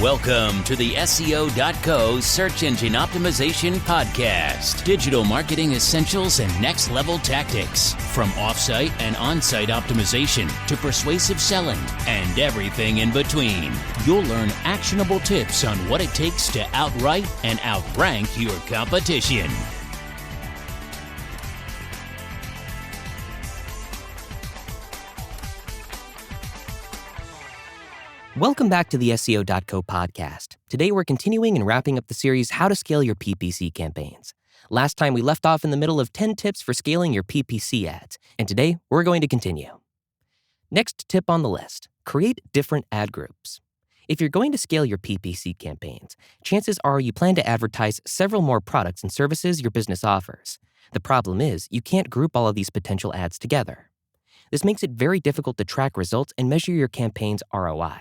Welcome to the SEO.co Search Engine Optimization Podcast. Digital marketing essentials and next-level tactics. From off-site and on-site optimization to persuasive selling and everything in between. You'll learn actionable tips on what it takes to outright and outrank your competition. Welcome back to the SEO.co podcast. Today we're continuing and wrapping up the series How to Scale Your PPC Campaigns. Last time we left off in the middle of 10 tips for scaling your PPC ads, and today we're going to continue. Next tip on the list, create different ad groups. If you're going to scale your PPC campaigns, chances are you plan to advertise several more products and services your business offers. The problem is you can't group all of these potential ads together. This makes it very difficult to track results and measure your campaign's ROI.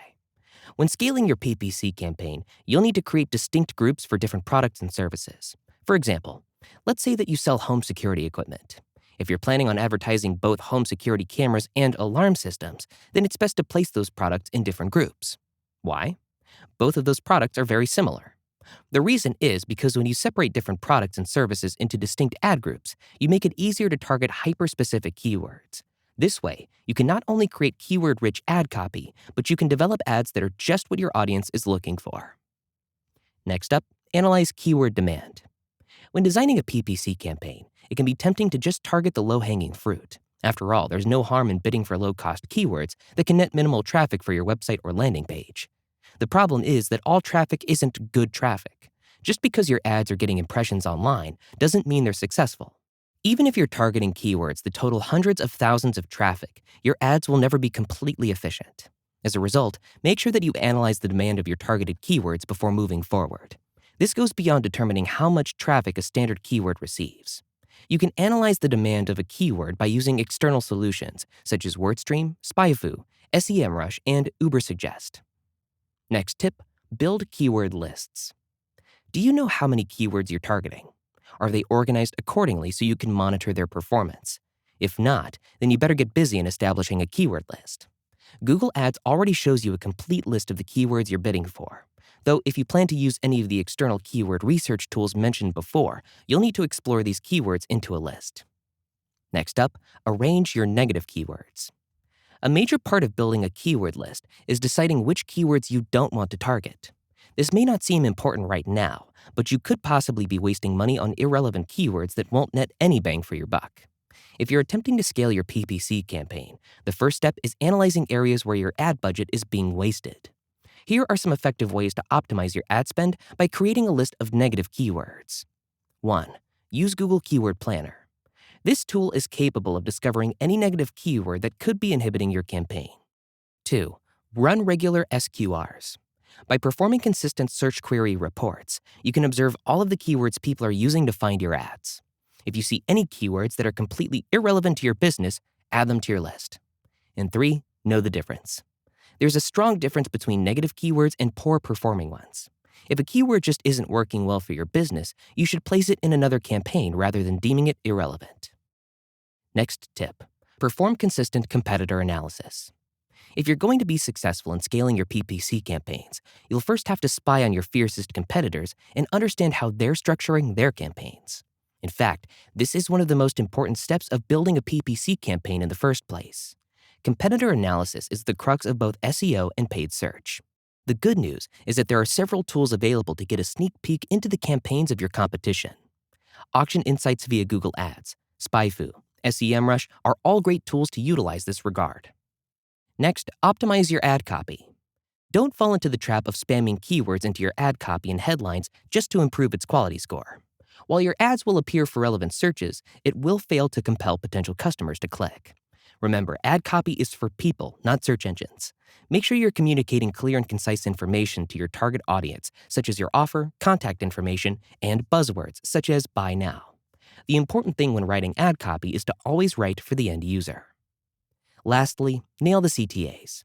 When scaling your PPC campaign, you'll need to create distinct groups for different products and services. For example, let's say that you sell home security equipment. If you're planning on advertising both home security cameras and alarm systems, then it's best to place those products in different groups. Why? Both of those products are very similar. The reason is because when you separate different products and services into distinct ad groups, you make it easier to target hyper-specific keywords. This way, you can not only create keyword-rich ad copy, but you can develop ads that are just what your audience is looking for. Next up, analyze keyword demand. When designing a PPC campaign, it can be tempting to just target the low-hanging fruit. After all, there's no harm in bidding for low-cost keywords that can net minimal traffic for your website or landing page. The problem is that all traffic isn't good traffic. Just because your ads are getting impressions online doesn't mean they're successful. Even if you're targeting keywords that total hundreds of thousands of traffic, your ads will never be completely efficient. As a result, make sure that you analyze the demand of your targeted keywords before moving forward. This goes beyond determining how much traffic a standard keyword receives. You can analyze the demand of a keyword by using external solutions, such as WordStream, SpyFu, SEMrush, and Ubersuggest. Next tip, build keyword lists. Do you know how many keywords you're targeting? Are they organized accordingly so you can monitor their performance? If not, then you better get busy in establishing a keyword list. Google Ads already shows you a complete list of the keywords you're bidding for. Though if you plan to use any of the external keyword research tools mentioned before, you'll need to explore these keywords into a list. Next up, arrange your negative keywords. A major part of building a keyword list is deciding which keywords you don't want to target. This may not seem important right now, but you could possibly be wasting money on irrelevant keywords that won't net any bang for your buck. If you're attempting to scale your PPC campaign, the first step is analyzing areas where your ad budget is being wasted. Here are some effective ways to optimize your ad spend by creating a list of negative keywords. 1. Use Google Keyword Planner. This tool is capable of discovering any negative keyword that could be inhibiting your campaign. 2. Run regular SQRs. By performing consistent search query reports, you can observe all of the keywords people are using to find your ads. If you see any keywords that are completely irrelevant to your business, add them to your list. And 3, know the difference. There's a strong difference between negative keywords and poor performing ones. If a keyword just isn't working well for your business, you should place it in another campaign rather than deeming it irrelevant. Next tip, perform consistent competitor analysis. If you're going to be successful in scaling your PPC campaigns, you'll first have to spy on your fiercest competitors and understand how they're structuring their campaigns. In fact, this is one of the most important steps of building a PPC campaign in the first place. Competitor analysis is the crux of both SEO and paid search. The good news is that there are several tools available to get a sneak peek into the campaigns of your competition. Auction Insights via Google Ads, SpyFu, SEMrush are all great tools to utilize this regard. Next, optimize your ad copy. Don't fall into the trap of spamming keywords into your ad copy and headlines just to improve its quality score. While your ads will appear for relevant searches, it will fail to compel potential customers to click. Remember, ad copy is for people, not search engines. Make sure you're communicating clear and concise information to your target audience, such as your offer, contact information, and buzzwords, such as buy now. The important thing when writing ad copy is to always write for the end user. Lastly, nail the CTAs.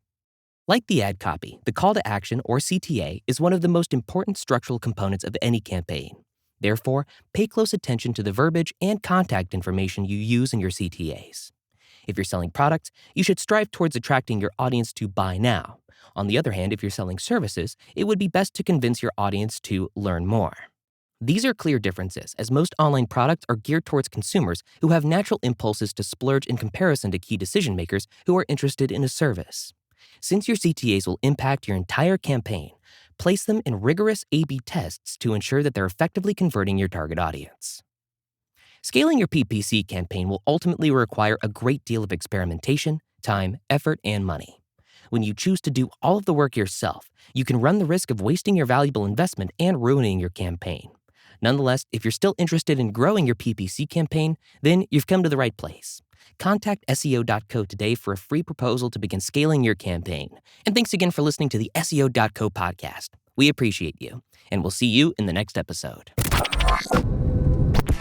Like the ad copy, the call to action, or CTA, is one of the most important structural components of any campaign. Therefore, pay close attention to the verbiage and contact information you use in your CTAs. If you're selling products, you should strive towards attracting your audience to buy now, On the other hand, if you're selling services, it would be best to convince your audience to learn more. These are clear differences, as most online products are geared towards consumers who have natural impulses to splurge in comparison to key decision makers who are interested in a service. Since your CTAs will impact your entire campaign, place them in rigorous A/B tests to ensure that they're effectively converting your target audience. Scaling your PPC campaign will ultimately require a great deal of experimentation, time, effort, and money. When you choose to do all of the work yourself, you can run the risk of wasting your valuable investment and ruining your campaign. Nonetheless, if you're still interested in growing your PPC campaign, then you've come to the right place. Contact SEO.co today for a free proposal to begin scaling your campaign. And thanks again for listening to the SEO.co podcast. We appreciate you, and we'll see you in the next episode.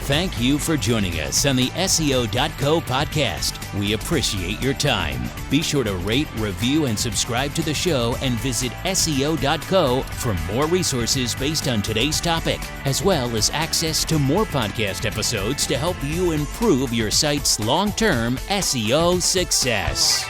Thank you for joining us on the SEO.co podcast. We appreciate your time. Be sure to rate, review, and subscribe to the show and visit SEO.co for more resources based on today's topic, as well as access to more podcast episodes to help you improve your site's long-term SEO success.